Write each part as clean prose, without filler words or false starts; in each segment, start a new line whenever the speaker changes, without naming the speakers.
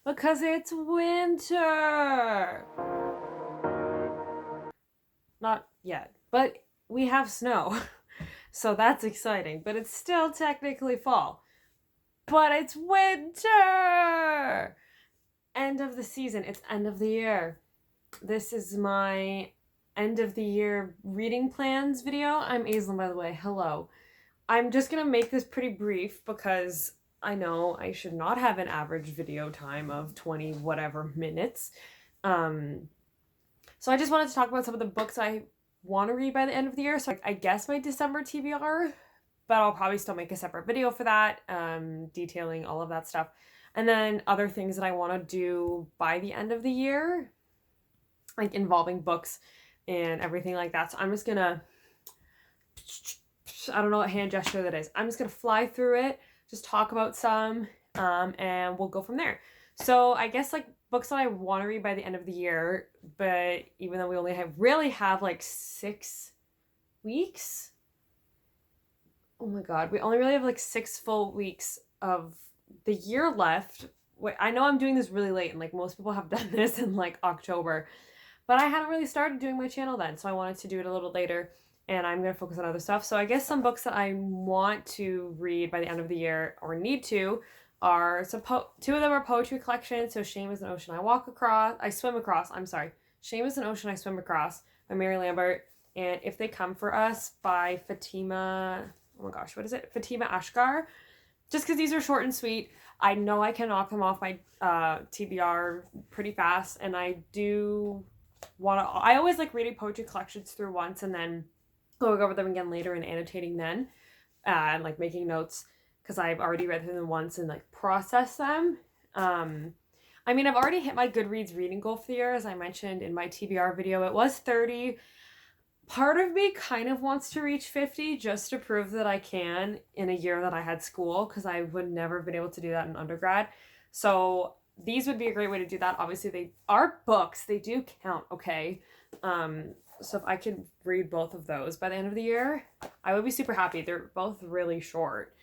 because it's winter. Not yet, but we have snow. So that's exciting, but it's still technically fall. But it's winter! End of the season. It's end of the year. This is my end of the year reading plans video. I'm Aislinn, by the way. Hello. I'm just gonna make this pretty brief because I know I should not have an average video time of 20 whatever minutes. So I just wanted to talk about some of the books I want to read by the end of the year. So I guess my December TBR, but I'll probably still make a separate video for that, detailing all of that stuff. And then other things that I want to do by the end of the year, like involving books and everything like that. So I'm just gonna, I don't know what hand gesture that is. I'm just gonna fly through it, just talk about some, and we'll go from there. So I guess like books that I want to read by the end of the year, but even though we only have like 6 weeks. Oh my god, we only really have like 6 full weeks of the year left. Wait, I know I'm doing this really late, and like most people have done this in like October, but I hadn't really started doing my channel then, so I wanted to do it a little later, and I'm going to focus on other stuff. So I guess some books that I want to read by the end of the year, or need to, are two of them are poetry collections. So Shame is an Ocean I Swim Across, I'm sorry. Shame is an Ocean I Swim Across by Mary Lambert, and If They Come For Us by Fatima, oh my gosh, what is it? Fatima Ashgar. Just because these are short and sweet, I know I can knock them off my TBR pretty fast, and I do want to. I always like reading poetry collections through once and then going over them again later and annotating then, and like making notes because I've already read them once and like process them. I mean, I've already hit my Goodreads reading goal for the year, as I mentioned in my TBR video. It was 30. Part of me kind of wants to reach 50 just to prove that I can in a year that I had school, because I would never have been able to do that in undergrad. So these would be a great way to do that. Obviously, they are books. They do count, okay? So if I could read both of those by the end of the year, I would be super happy. They're both really short,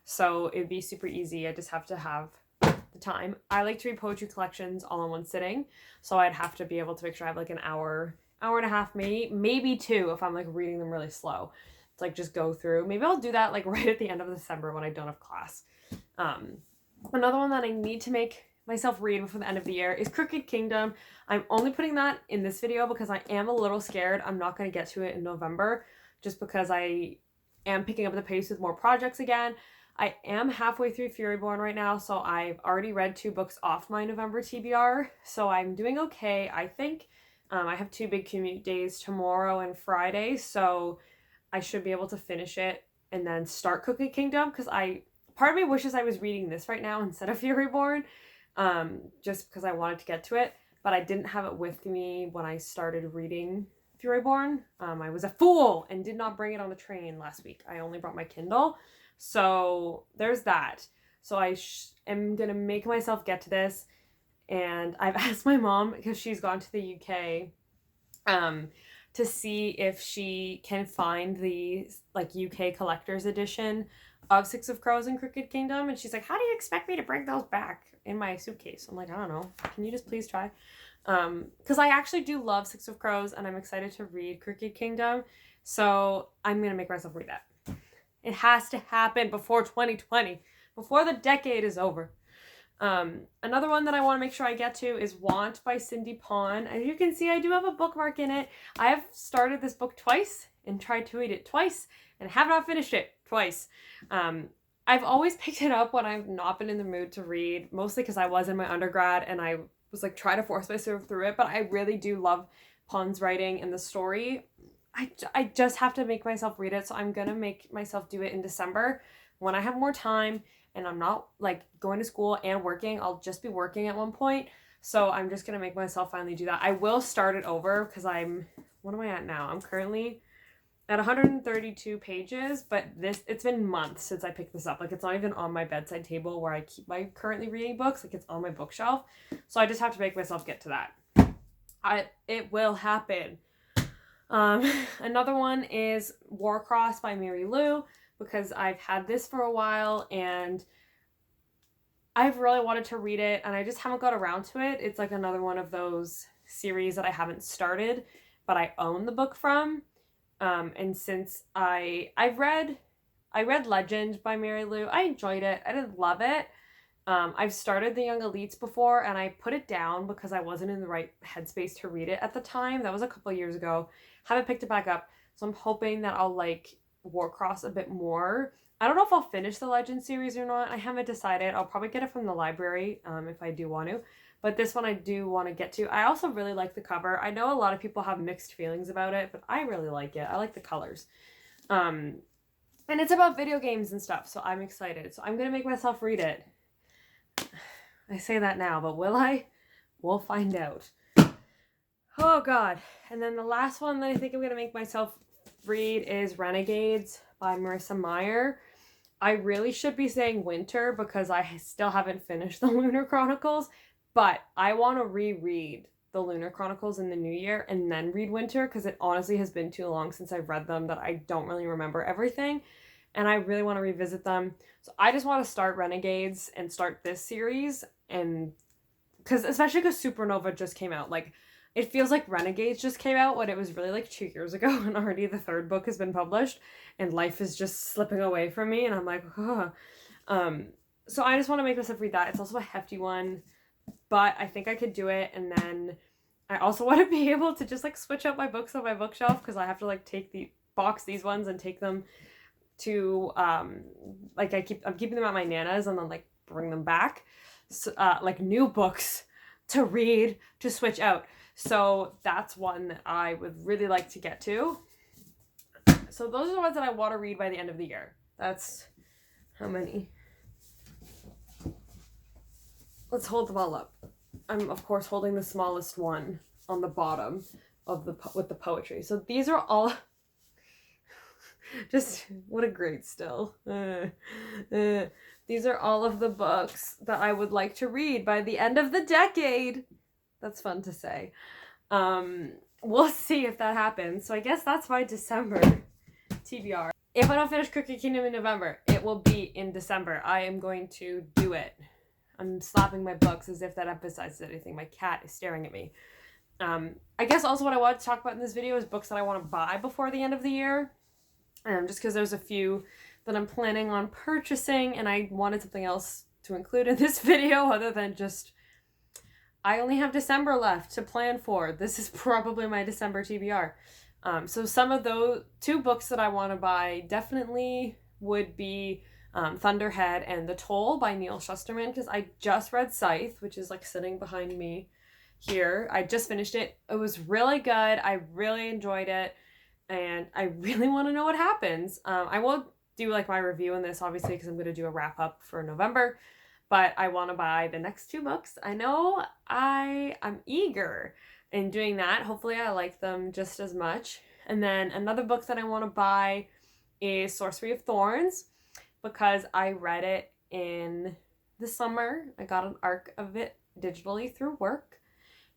so it'd be super easy. I just have to have the time. I like to read poetry collections all in one sitting, so I'd have to be able to make sure I have like an hour and a half, maybe 2 if I'm like reading them really slow. It's like just go through. Maybe I'll do that like right at the end of December when I don't have class. Another one that I need to make myself read before the end of the year is Crooked Kingdom. I'm only putting that in this video because I am a little scared I'm not going to get to it in November, just because I am picking up the pace with more projects again. I am halfway through Furyborn right now, so I've already read 2 books off my November TBR, so I'm doing okay, I think. I have 2 big commute days, tomorrow and Friday, so I should be able to finish it and then start Crooked Kingdom, because part of me wishes I was reading this right now instead of Furyborn, just because I wanted to get to it, but I didn't have it with me when I started reading Furyborn. I was a fool and did not bring it on the train last week. I only brought my Kindle, so there's that. So I am gonna make myself get to this. And I've asked my mom, because she's gone to the UK, to see if she can find the like UK collector's edition of Six of Crows and Crooked Kingdom. And she's like, how do you expect me to bring those back in my suitcase? I'm like, I don't know. Can you just please try? Because I actually do love Six of Crows, and I'm excited to read Crooked Kingdom. So I'm going to make myself read that. It has to happen before 2020, before the decade is over. Another one that I want to make sure I get to is Want by Cindy Pon. As you can see, I do have a bookmark in it. I have started this book twice and tried to read it twice and have not finished it twice. I've always picked it up when I've not been in the mood to read, mostly because I was in my undergrad and I was like trying to force myself through it, but I really do love Pon's writing and the story. I just have to make myself read it, so I'm gonna make myself do it in December when I have more time and I'm not like going to school and working. I'll just be working at one point. So I'm just going to make myself finally do that. I will start it over because what am I at now? I'm currently at 132 pages, but it's been months since I picked this up. Like, it's not even on my bedside table where I keep my currently reading books. Like, it's on my bookshelf. So I just have to make myself get to that. It will happen. Another one is Warcross by Mary Lou, because I've had this for a while and I've really wanted to read it and I just haven't got around to it. It's like another one of those series that I haven't started, but I own the book from. And since I read Legend by Mary Lou. I enjoyed it. I didn't love it. I've started The Young Elites before and I put it down because I wasn't in the right headspace to read it at the time. That was a couple of years ago. Haven't picked it back up. So I'm hoping that I'll like Warcross a bit more. I don't know if I'll finish the Legend series or not. I haven't decided. I'll probably get it from the library if I do want to. But this one I do want to get to. I also really like the cover. I know a lot of people have mixed feelings about it, but I really like it. I like the colors. And it's about video games and stuff, so I'm excited. So I'm going to make myself read it. I say that now, but will I? We'll find out. Oh, God. And then the last one that I think I'm going to make myself read is Renegades by Marissa Meyer. I really should be saying winter because I still haven't finished the Lunar Chronicles, but I want to reread the Lunar Chronicles in the new year and then read winter because it honestly has been too long since I've read them that I don't really remember everything. And I really want to revisit them. So I just want to start Renegades and start this series. And especially because Supernova just came out. Like, it feels like Renegades just came out when it was really like 2 years ago and already the third book has been published and life is just slipping away from me. And I'm like, oh. So I just want to make myself read that. It's also a hefty one, but I think I could do it. And then I also want to be able to just like switch out my books on my bookshelf because I have to like take these ones and take them to like I'm keeping them at my Nana's and then like bring them back, so, like new books to read to switch out. So that's one that I would really like to get to. So those are the ones that I want to read by the end of the year. That's how many. Let's hold them all up. I'm of course holding the smallest one on the bottom of with the poetry. So these are all. Just, what a great still. These are all of the books that I would like to read by the end of the decade. That's fun to say. We'll see if that happens. So I guess that's my December TBR. If I don't finish Crooked Kingdom in November, it will be in December. I am going to do it. I'm slapping my books as if that emphasizes anything. My cat is staring at me. I guess also what I wanted to talk about in this video is books that I want to buy before the end of the year. Just because there's a few that I'm planning on purchasing and I wanted something else to include in this video other than just, I only have December left to plan for. This is probably my December TBR. So some of those 2 books that I want to buy definitely would be Thunderhead and The Toll by Neal Shusterman because I just read Scythe, which is like sitting behind me here. I just finished it. It was really good. I really enjoyed it. And I really want to know what happens. I will do like my review on this, obviously, because I'm going to do a wrap up for November. But I want to buy the next 2 books. I know I'm eager in doing that. Hopefully I like them just as much. And then another book that I want to buy is Sorcery of Thorns because I read it in the summer. I got an arc of it digitally through work.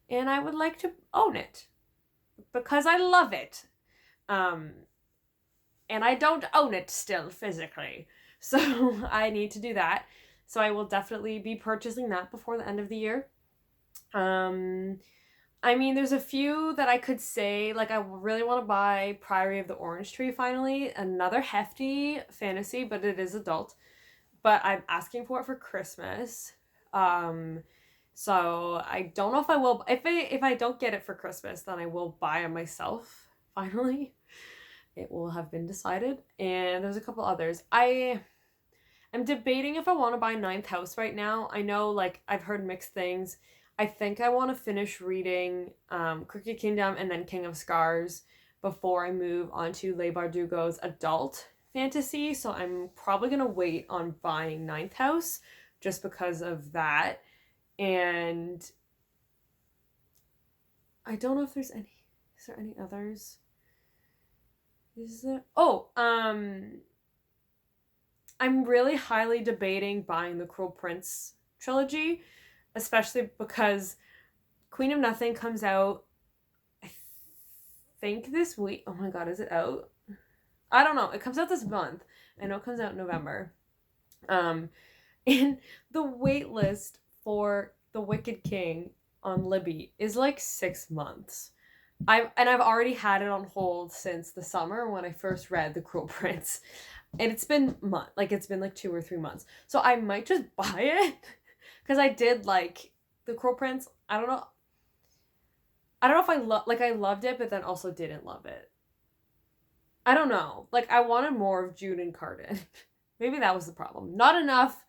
And I would like to own it because I love it. And I don't own it still physically, so I need to do that. So I will definitely be purchasing that before the end of the year. I mean, there's a few that I could say, like I really want to buy Priory of the Orange Tree finally, another hefty fantasy, but it is adult. But I'm asking for it for Christmas. So I don't know if I will. If I don't get it for Christmas, then I will buy it myself finally. It will have been decided. And there's a couple others. I am debating if I want to buy Ninth House right now. I know, like, I've heard mixed things. I think I want to finish reading Crooked Kingdom and then King of Scars before I move on to Leigh Bardugo's adult fantasy. So I'm probably going to wait on buying Ninth House just because of that. And I don't know if there's any. Is there any others? Is there? Oh, I'm really highly debating buying the Cruel Prince trilogy, especially because Queen of Nothing comes out, I think this week. Oh my god, is it out? I don't know. It comes out this month. I know it comes out in November. And the wait list for The Wicked King on Libby is like 6 months. I've already had it on hold since the summer when I first read The Cruel Prince. And it's been it's been like 2 or 3 months. So I might just buy it because I did like The Cruel Prince. I don't know. I don't know if I loved it, but then also didn't love it. I don't know. Like I wanted more of Jude and Cardan. Maybe that was the problem. Not enough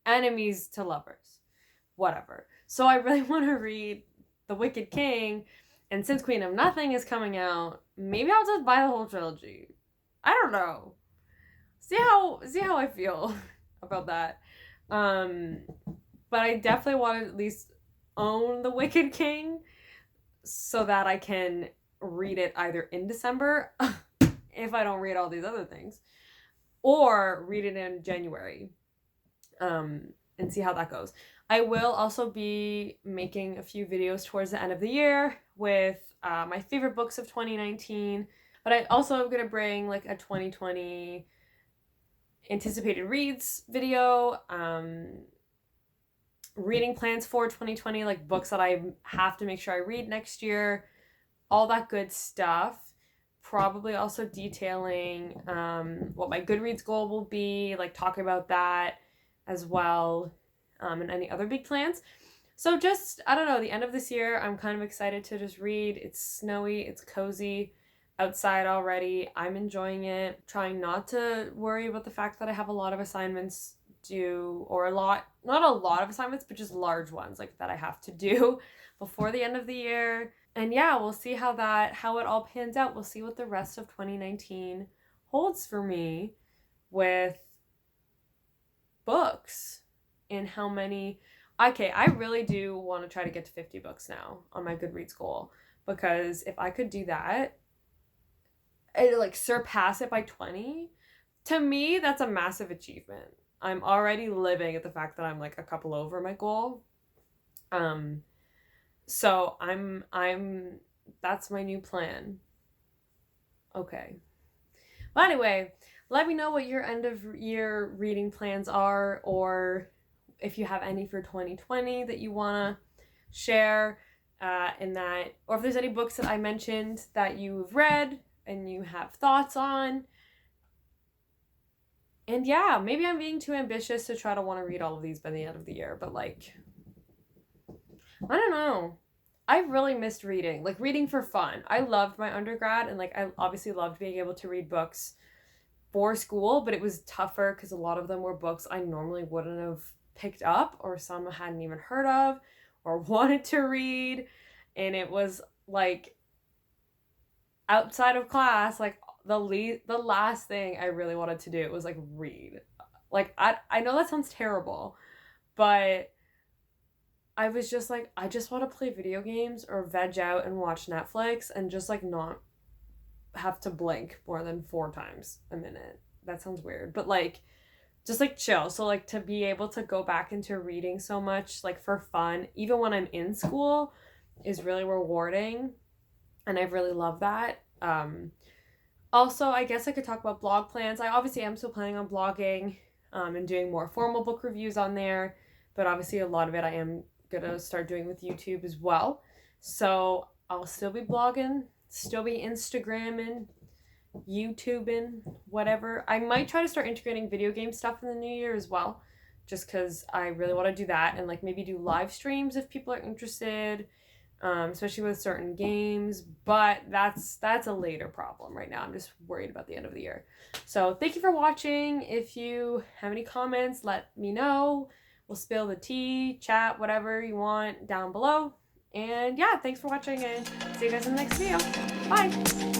enemies to lovers. Whatever. So I really want to read The Wicked King, and since Queen of Nothing is coming out, maybe I'll just buy the whole trilogy. I don't know. See how I feel about that. But I definitely want to at least own The Wicked King so that I can read it either in December if I don't read all these other things, or read it in January, and see how that goes. I will also be making a few videos towards the end of the year with my favorite books of 2019, but I also am going to bring like a 2020 anticipated reads video, reading plans for 2020, like books that I have to make sure I read next year, all that good stuff. Probably also detailing what my Goodreads goal will be, like talking about that as well, and any other big plans. So just, I don't know, the end of this year, I'm kind of excited to just read. It's snowy, it's cozy outside already. I'm enjoying it, trying not to worry about the fact that I have a lot of assignments due, or not a lot of assignments, but just large ones like that I have to do before the end of the year. And yeah, we'll see how it all pans out. We'll see what the rest of 2019 holds for me with books and how many. Okay, I really do want to try to get to 50 books now on my Goodreads goal, because if I could do that and like surpass it by 20, to me that's a massive achievement. I'm already living at the fact that I'm like a couple over my goal. So I'm that's my new plan. Okay. Well, anyway, let me know what your end of year reading plans are, or if you have any for 2020 that you want to share, in that, or if there's any books that I mentioned that you've read and you have thoughts on. And yeah, maybe I'm being too ambitious to try to want to read all of these by the end of the year, but like, I don't know. I really missed reading, like reading for fun. I loved my undergrad, and like I obviously loved being able to read books for school, but it was tougher because a lot of them were books I normally wouldn't have picked up, or some I hadn't even heard of or wanted to read. And it was like outside of class, like the last thing I really wanted to do was like read. Like I know that sounds terrible, but I was just like, I just want to play video games or veg out and watch Netflix and just like not have to blink more than 4 times a minute. That sounds weird, but like just like chill. So like to be able to go back into reading so much like for fun, even when I'm in school, is really rewarding, and I really love that. Also, I guess I could talk about blog plans. I obviously am still planning on blogging, and doing more formal book reviews on there, but obviously a lot of it I am gonna start doing with YouTube as well. So I'll still be blogging, still be Instagramming, YouTubing, whatever. I might try to start integrating video game stuff in the new year as well, just because I really want to do that, and like maybe do live streams if people are interested, especially with certain games. But that's a later problem right now. I'm just worried about the end of the year. So thank you for watching. If you have any comments, let me know. We'll spill the tea, chat, whatever you want down below. And yeah, thanks for watching, and see you guys in the next video. Bye!